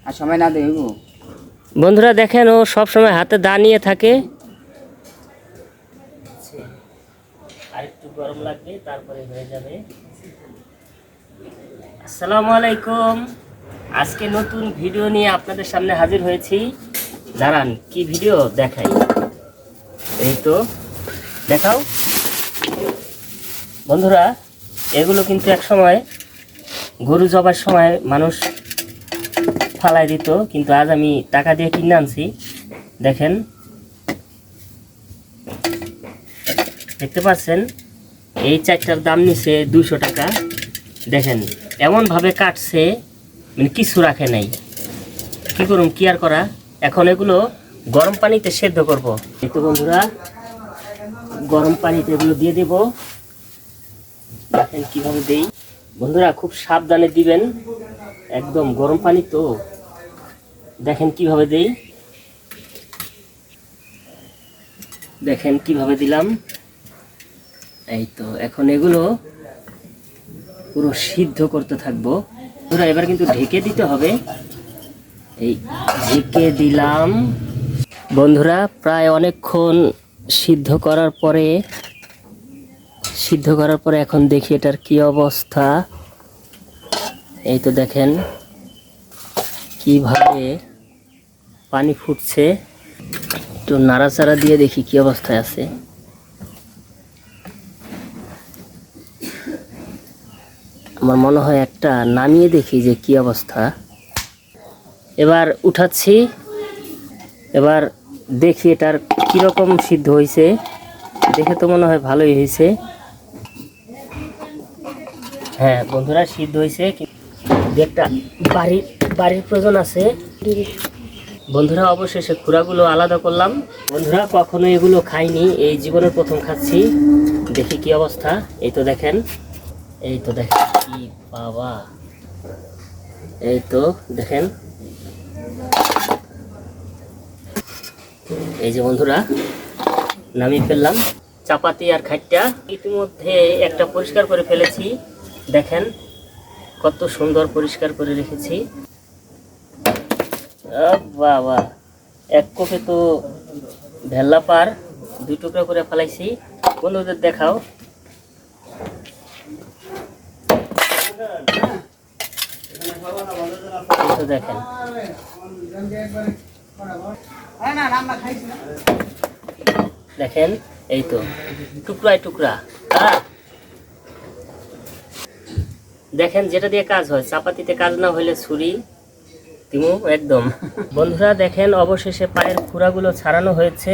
আর সময় না দেব। বন্ধুরা দেখেন ও সব সময় হাতে দা নিয়ে থাকে। আরেকটু গরম লাগবে তারপরে হয়ে যাবে। আসসালামু আলাইকুম। আজকে নতুন ভিডিও নিয়ে আপনাদের সামনে হাজির হয়েছি। দাঁড়ান কি ভিডিও দেখাই। এই তো দেখাও। বন্ধুরা এগুলো কিন্তু এক সময় গরু জবার সময় মানুষ ফালাই দিত, কিন্তু আজ আমি টাকা দিয়ে কিনে আনছি। দেখেন, দেখতে পাচ্ছেন এই চারটার দাম নিছে 200 টাকা। দেখেন এমনভাবে কাটছে, মানে কিছু রাখে নাই। কি করুম, কি আর করা। এখন এগুলো গরম পানিতে সেদ্ধ করব। এই তো বন্ধুরা গরম পানিতে এগুলো দিয়ে দেব। দেখেন কিভাবে দেই। বন্ধুরা খুব সাবধানে দিবেন, একদম গরম পানি তো। দেখেন কিভাবে দেই, দেখেন কিভাবে দিলাম। এই তো এখন এগুলো পুরো সিদ্ধ করতে থাকবো। বন্ধুরা এবার কিন্তু ঢেকে দিতে হবে। এই ঢেকে দিলাম। বন্ধুরা প্রায় অনেকক্ষণ সিদ্ধ করার পরে এখন দেখি এটার কি অবস্থা। এই তো দেখেন কিভাবে পানি ফুটছে। একটু নাড়াচাড়া দিয়ে দেখি কি অবস্থায় আছে। আমার মনে হয় একটা নামিয়ে দেখি যে কি অবস্থা। এবার উঠাচ্ছি, এবার দেখি এটার কীরকম সিদ্ধ হয়েছে। দেখে তো মনে হয় ভালোই হয়েছে। হ্যাঁ বন্ধুরা সিদ্ধ হয়েছে, একটা বাড়ির প্রয়োজন আছে। বন্ধুরা অবশেষে খুরাগুলো আলাদা করলাম। বন্ধুরা কখনো এগুলো খাইনি, এই জীবনের প্রথম খাচ্ছি। দেখি কি অবস্থা। এই তো দেখেন, এই তো দেখেন কি বাবা। এই তো দেখেন, এই যে বন্ধুরা নামিয়ে ফেললাম। চাপাতি আর খাইটা ইতিমধ্যে একটা পরিষ্কার করে ফেলেছি। দেখেন কত সুন্দর পরিষ্কার করে রেখেছি। বাবা এক কোপে তো ভেল্লা পার 2 টুকরা করে ফেলাইছি। বন্ধুদের দেখাও। দেখেন দেখেন এই তো টুকরায় টুকরা। দেখেন যেটা দিয়ে কাজ হয়, চাপাতিতে কাজ না হইলে ছুরি দিমু একদম। বন্ধুরা দেখেন অবশেষে পায়ের খুরাগুলো ছাড়ানো হয়েছে।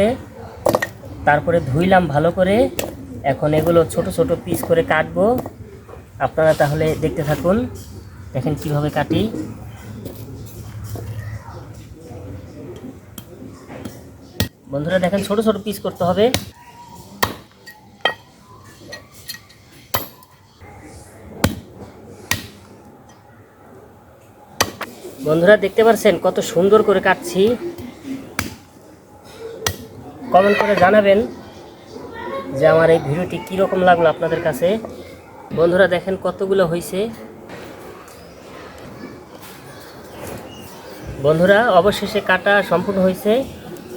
তারপরে ধুইলাম ভালো করে। এখন এগুলো ছোট ছোট পিস করে কাটবো। আপনারা তাহলে দেখতে থাকুন। দেখেন কিভাবে কাটি। বন্ধুরা দেখেন ছোট ছোট পিস করতে হবে। বন্ধুরা দেখতে পাচ্ছেন কত সুন্দর করে কাটছি। কমেন্ট করে জানাবেন যে আমার এই ভিডিওটি কীরকম লাগলো আপনাদের কাছে। বন্ধুরা দেখেন কতগুলো হয়েছে। বন্ধুরা অবশেষে কাটা সম্পূর্ণ হয়েছে।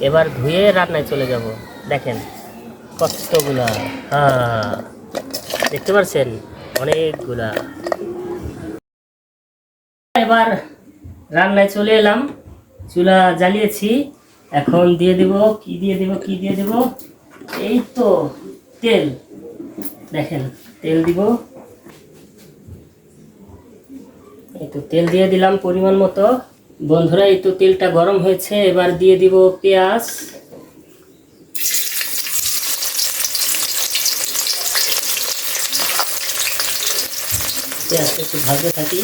এবার ধুয়ে রান্নায় চলে যাব। দেখেন কতগুলা, হ্যাঁ দেখতে পাচ্ছেন অনেকগুলা। এবার রান্নায় চলে এলাম। চুলা জ্বালিয়েছি। এখন দিয়ে দেব কি দিয়ে দেব। এই তো তেল। দেখেন তেল দিব। এই তো তেল দিয়ে দিলাম পরিমাণ মতো। বন্ধুরা এই তো তেলটা গরম হয়েছে। এবার দিয়ে দিব পেঁয়াজ। পেঁয়াজটা একটু ভাজতে থাকি।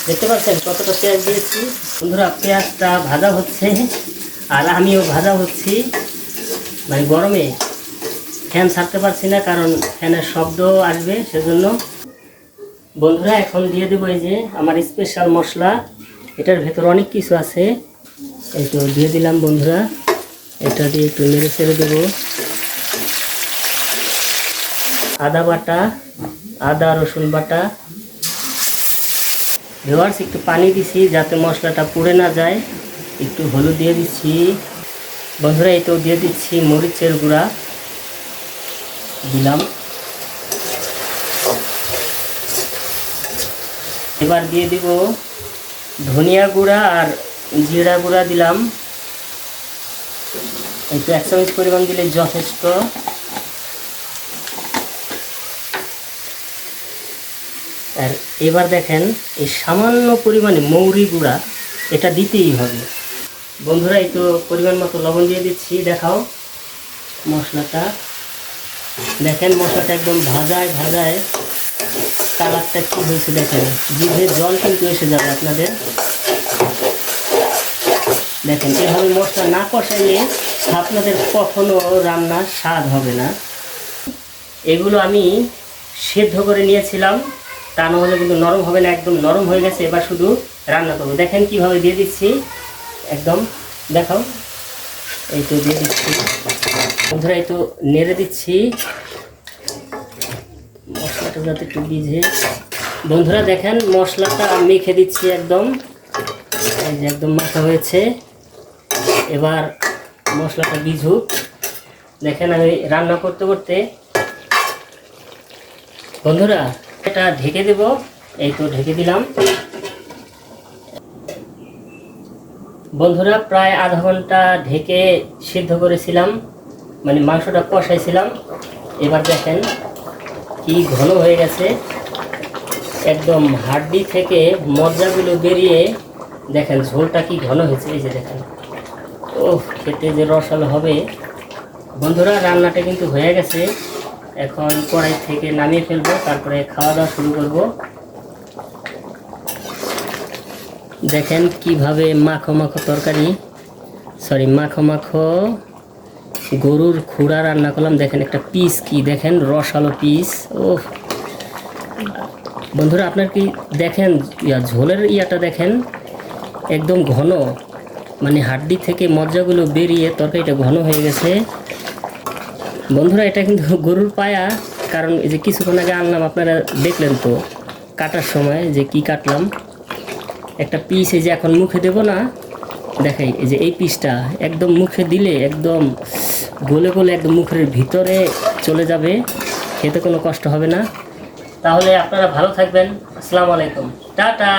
দেখতে পাচ্ছেন কতটা পেঁয়াজ দিয়েছি। বন্ধুরা পেঁয়াজটা ভাজা হচ্ছে আর আমিও ভাজা হচ্ছি। মানে গরমে ফ্যান ছাড়তে পারছি না, কারণ ফ্যানের শব্দ আসবে সেজন্য। বন্ধুরা এখন দিয়ে দেবো এই যে আমার স্পেশাল মশলা। এটার ভেতর অনেক কিছু আছে। এই তো দিয়ে দিলাম বন্ধুরা। এটা দিয়ে একটু নেড়ে ছেড়ে দেবো। আদা বাটা, আদা রসুন বাটা, ভিউয়ার্স একটু পানি দিছি যাতে মশলাটা পুড়ে না যায়। একটু হলুদ দিয়ে দিচ্ছি বন্ধুরা, এই তো দিয়ে দিচ্ছি মরিচের গুঁড়া দিলাম। এবার দিয়ে দিব ধনিয়া গুঁড়া আর জিরা গুঁড়া দিলাম, একটু 1 চামচ পরিমাণ দিলে যথেষ্ট। আর এবার দেখেন এই সামান্য পরিমাণে মৌরি গুঁড়া এটা দিতেই হবে বন্ধুরা। এই তো পরিমাণ মতো লবণ দিয়ে দিচ্ছি। দেখাও মশলাটা, দেখেন মশলাটা একদম ভাজায় ভাজায় কালারটা কী হয়েছে দেখেন, জিভে জল কিন্তু এসে যাবে আপনাদের। দেখেন এভাবে মশলা না কষাইলে আপনাদের কখনো রান্নার স্বাদ হবে না। এগুলো আমি সেদ্ধ করে নিয়েছিলাম, তা নাহলে কিন্তু নরম হবে না, একদম নরম হয়ে গেছে। এবার শুধু রান্না করবো। দেখেন কিভাবে দিয়ে দিচ্ছি একদম, দেখাও। এই তো দিয়ে দিচ্ছি বন্ধুরা, এই তো নেড়ে দিচ্ছি মশলাটা যাতে একটু ভিজে। বন্ধুরা দেখেন মশলাটা মেখে দিচ্ছি একদম, এই যে একদম মাখা হয়েছে। এবার মশলাটা ভিজুক। দেখেন আমি রান্না করতে করতে বন্ধুরা এটা ঢেকে দেব। এই তো ঢেকে দিলাম বন্ধুরা, প্রায় আধা ঘন্টা ঢেকে সিদ্ধ করেছিলাম, মানে মাংসটা কষাইছিলাম। এবার দেখেন কি ঘন হয়ে গেছে, একদম হাড্ডি থেকে মজ্জাগুলো বেরিয়ে দেখেন ঝোলটা কি ঘন হয়েছে। এই যে দেখেন, ও খেতে যে রসালো হবে। বন্ধুরা রান্নাটা কিন্তু হয়ে গেছে, এখন কড়াই থেকে নামিয়ে ফেলবো, তারপরে খাওয়া দাওয়া শুরু করব। দেখেন কিভাবে মাখো মাখো তরকারি, সরি মাখো মাখো গরুর খুঁড়া রান্না করলাম। দেখেন একটা পিস কি দেখেন, রসালো পিস। ও বন্ধুরা আপনার কি দেখেন ঝোলের ইয়াটা দেখেন একদম ঘন, মানে হাড্ডি থেকে মজ্জাগুলো বেরিয়ে তরকারিটা ঘন হয়ে গেছে বন্ধুরা। এটা কিন্তু গরুর পায়া, কারণ এই যে কিছুক্ষণ আগে আনলাম, আপনারা দেখলেন তো কাটার সময় যে কি কাটলাম। একটা পিস এই যে এখন মুখে দেব না, দেখাই এই যে এই পিসটা একদম মুখে দিলে একদম গলে গলে একদম মুখের ভিতরে চলে যাবে, খেতে কোনো কষ্ট হবে না। তাহলে আপনারা ভালো থাকবেন। আসসালামু আলাইকুম, টাটা।